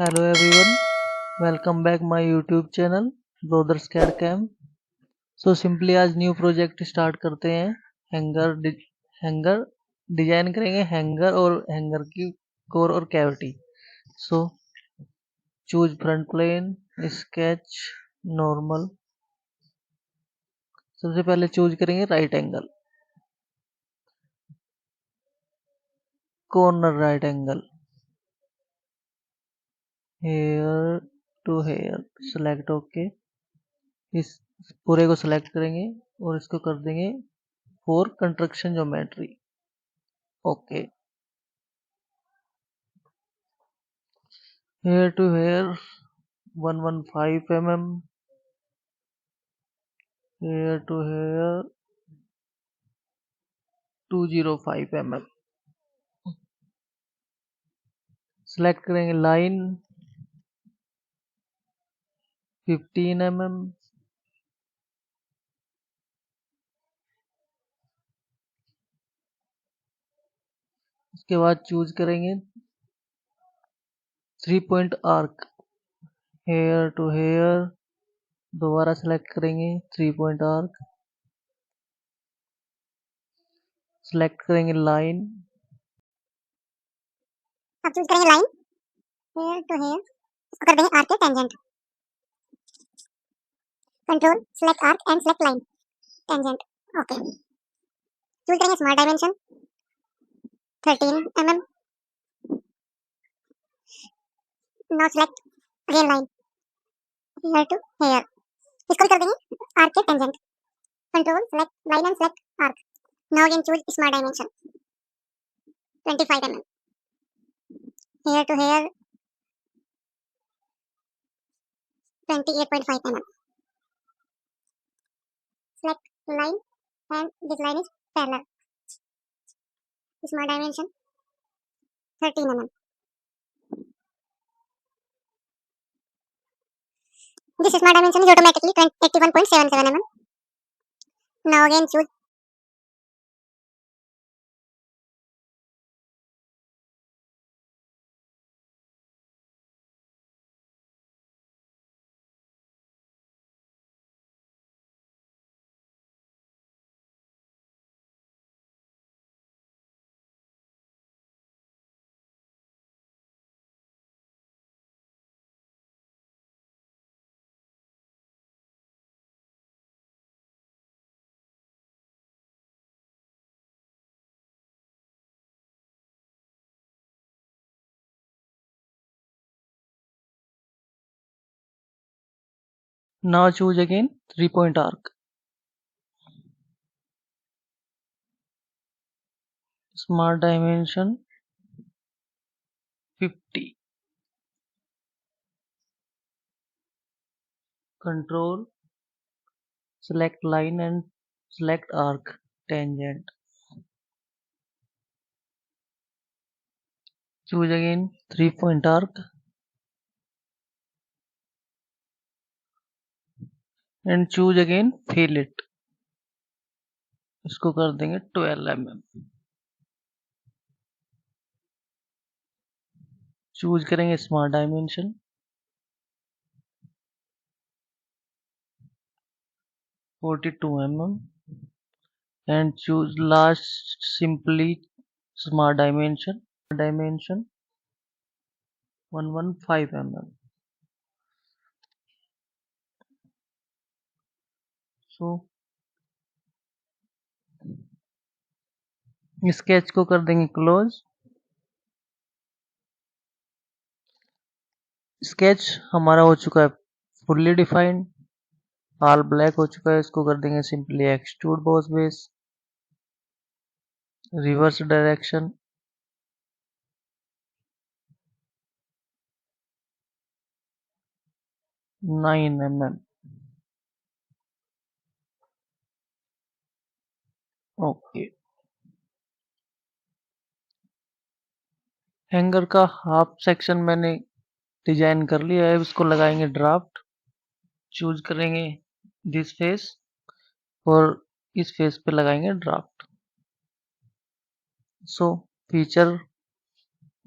Hello everyone, welcome back my YouTube channel Brothers CAD Cam। So simply आज new project start करते हैं। Hanger design करेंगे, hanger और hanger की core और cavity. So choose front plane, sketch, normal. सबसे पहले चूज करेंगे right angle, corner right angle, here to here select होके इस पूरे को सेलेक्ट करेंगे और इसको कर देंगे for construction geometry. Okay, here to here 115 mm, here to here 205 mm। Select करेंगे लाइन 15 mm, उसके बाद चूज करेंगे 3 point arc, here to here दोबारा सेलेक्ट करेंगे 3 पॉइंट आर्क, सेलेक्ट करेंगे लाइन, अब चूज करेंगे लाइन, हेयर टू हेयर, इसको कर देंगे आर्क के tangent. Control select arc and select line tangent. Okay, choose करेंगे small dimension 13 mm। Now select again line, here to here, इसको भी कर देंगे आर्क के tangent. Control select line and select arc. Now again choose small dimension 25 mm, here to here 28.5 mm। Select line and this line is parallel. Small dimension 13 mm. This small dimension is automatically 81.77 mm. Now again choose now choose again 3 point arc, smart dimension 50, control select line and select arc tangent, choose again 3 point arc and choose again fillet, इसको कर देंगे 12 mm। Choose करेंगे smart dimension 42 mm and choose last simply smart dimension 115 mm। So sketch को कर देंगे close. Sketch हमारा हो चुका है फुल्ली डिफाइंड, ऑल ब्लैक हो चुका है। इसको कर देंगे simply extrude boss base, reverse direction 9 mm। Okay, hanger का हाफ सेक्शन मैंने डिजाइन कर लिया है, इसको लगाएंगे ड्राफ्ट। चूज करेंगे दिस फेस और इस फेस पे लगाएंगे draft. So feature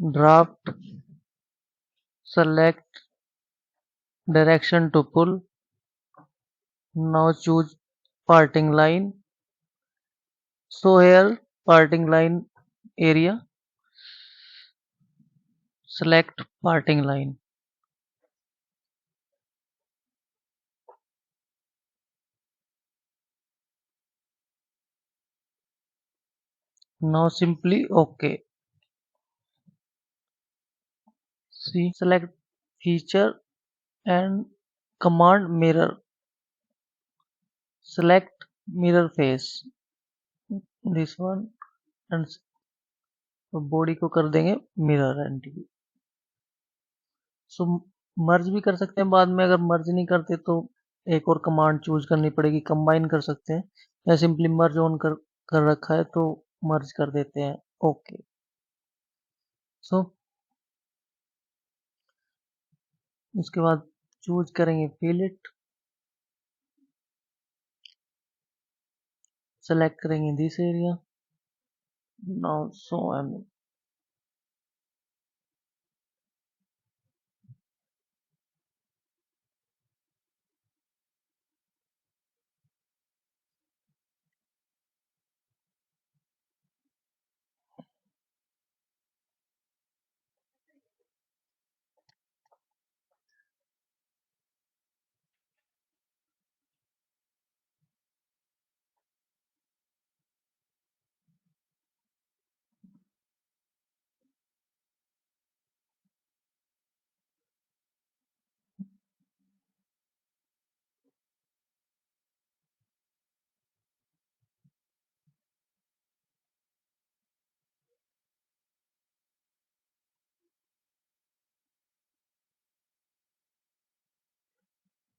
draft Select direction to pull. Now choose parting line. So here parting line area. Select parting line. Now simply OK. See, select feature and command mirror. Select mirror face. This one and body को कर देंगे mirror entity. सो मर्ज भी कर सकते हैं बाद में. अगर मर्ज नहीं करते तो एक और कमांड चूज करनी पड़ेगी. कंबाइन कर सकते हैं या सिंपली मर्ज ऑन कर रखा है तो मर्ज कर देते हैं. ओके. सो उसके बाद चूज करेंगे फिलेट. सेलेक्ट करेंगे this area. Now so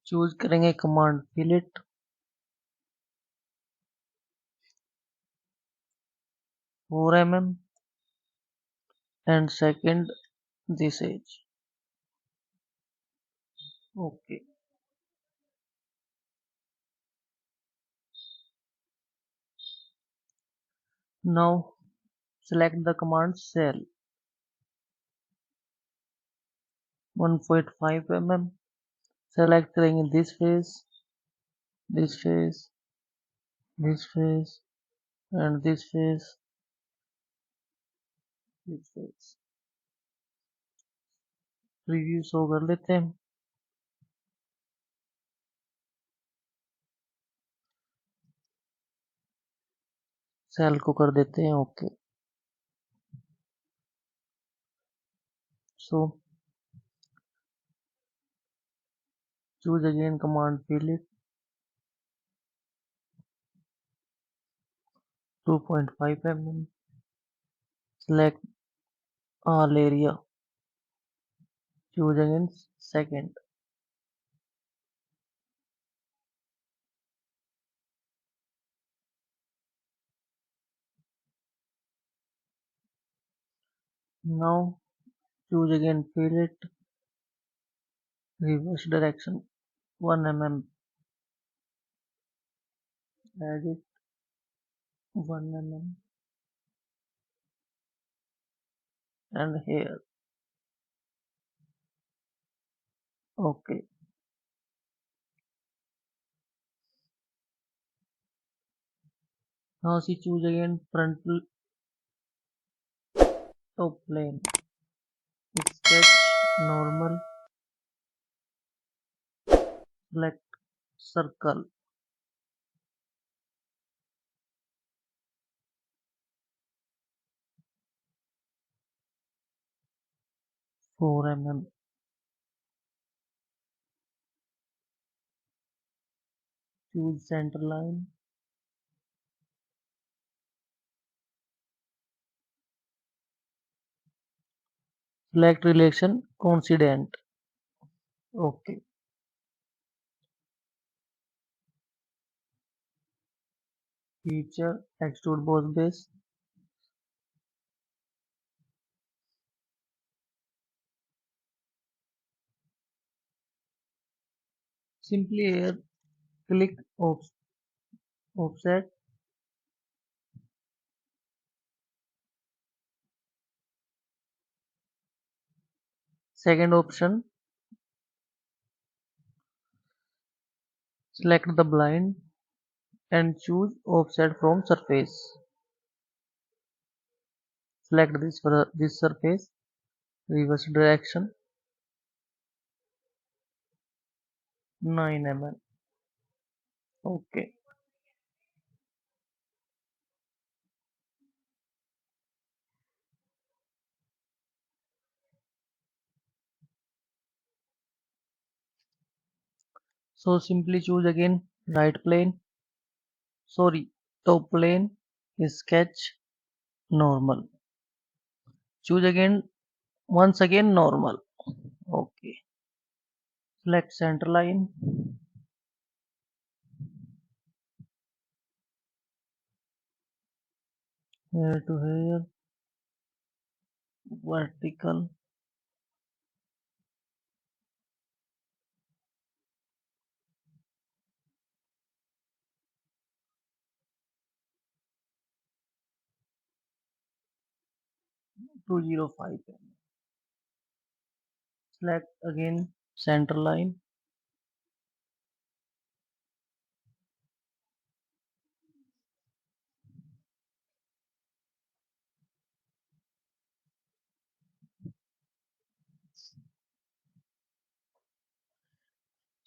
choose करेंगे command fillet 4 mm and second this edge. Okay. Now select the command cell 1.5 mm. Select करेंगे this face, this face, this face and this face, this face. Preview show कर लेते हैं. Cell को कर देते हैं okay. So choose again command fillet 2.5 mm. Select all area. Choose again second. Now choose again fillet reverse direction 1 mm. Add it 1 mm and here. Okay. Now see choose again frontal top plane. Sketch normal. Select circle. Four mm. Choose center line. Select relation coincident. Okay. Feature extrude both base. Simply here click offset. Second option, select the blind and choose offset from surface. Select this surface, reverse direction 9 mm. Okay. So simply choose again right plane, sorry, top plane, sketch, normal. Choose again, once again normal. Okay. Select center line, here to here, vertical 205 mm. Select again center line,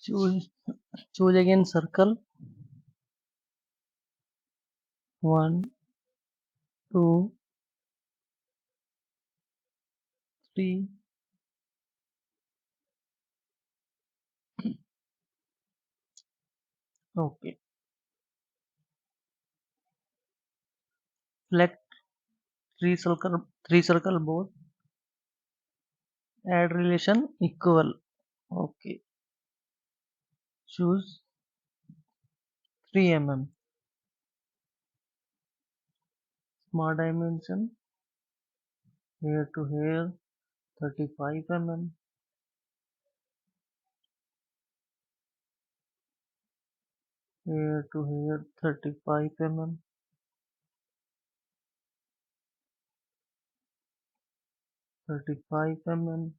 choose choose again circle, 1, 2, 3. Okay. Select three circle both, add relation equal. Okay. Choose 3 mm. Small dimension, here to here 35 mm, here to here 35 mm, 35 mm.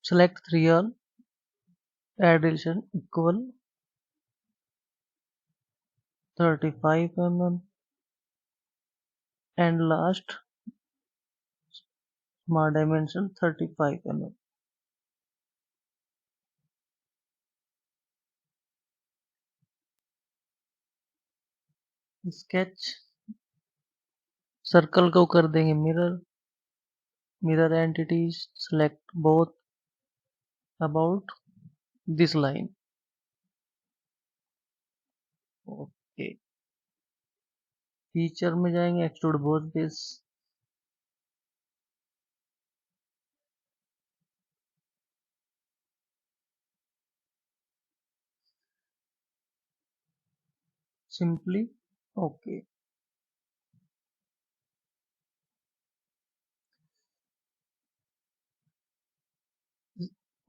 Select 3 all, add relation equal 35 mm, and last small dimension 35 mm. Sketch circle को कर देंगे mirror entities, select both about this line. Okay, feature में जाएंगे, extrude both base, simply okay.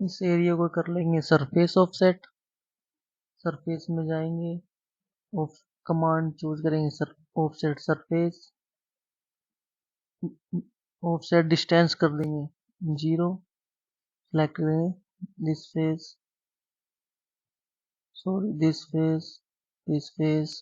इस area को कर लेंगे surface offset. Surface में जाएंगे, ऑफ कमांड चूज करेंगे sir offset surface, offset distance कर देंगे 0. सेलेक्ट करेंगे this face, sorry this face, this face.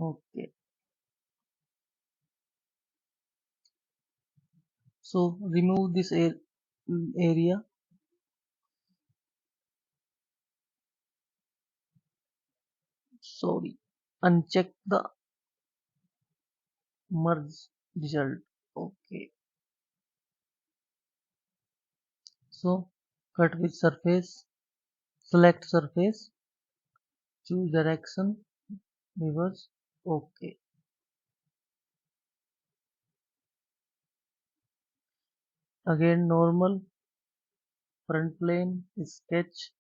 Okay, so remove this area, sorry, uncheck the merge result. Okay, so cut with surface, select surface, choose direction, reverse, okay. Again normal, front plane, sketch.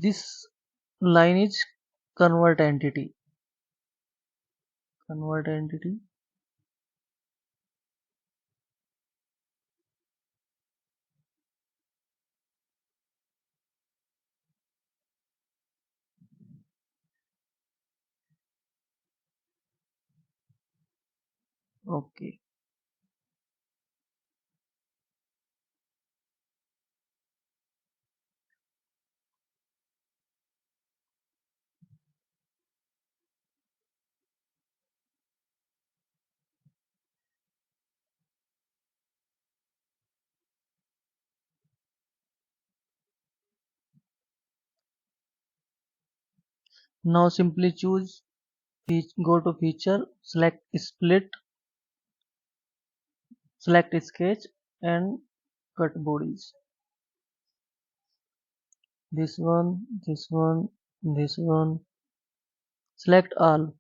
This line is convert entity. Convert entity. Okay. Now simply choose, go to feature, select split, select sketch and cut bodies. This one, this one, this one. Select all.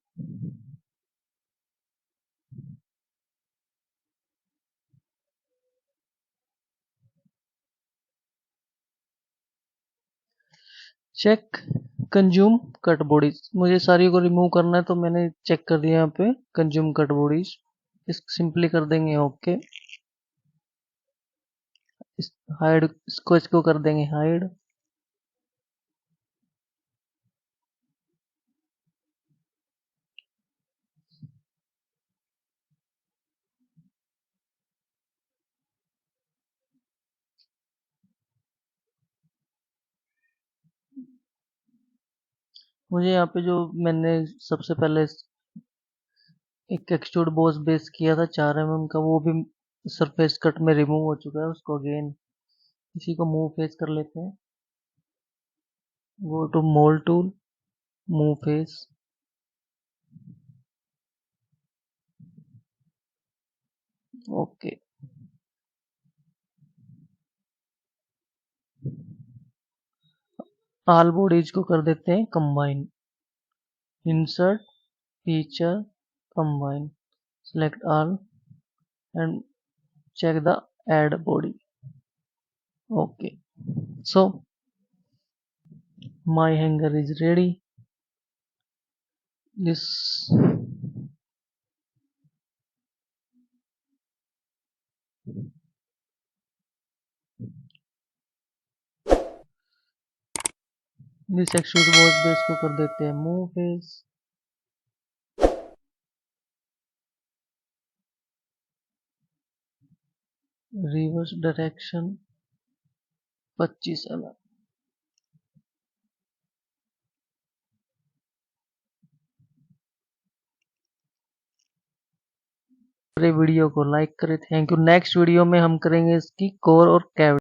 Check consume cut bodies, मुझे सारी को remove करना है तो मैंने check कर दिया यहाँ पे कंज्यूम कट बॉडीज। इस सिंपली कर देंगे ओके। इस हाइड इसको कर देंगे हाइड। मुझे यहाँ पे जो मैंने सबसे पहले एक एक्सट्रूड बॉस बेस किया था 4 mm का, वो भी सरफेस कट में रिमूव हो चुका है। उसको अगेन इसी को मूव फेस कर लेते हैं। Go to mould tool, move face, okay. All bodies को कर देते हैं combine, insert, feature, combine, select all and check the add body, okay. So my hanger is ready. This extrude wash base को कर देते हैं move face, reverse direction 25 mm। Video को like करें, थैंक यू। नेक्स्ट वीडियो में हम करेंगे इसकी कोर और कैविटी।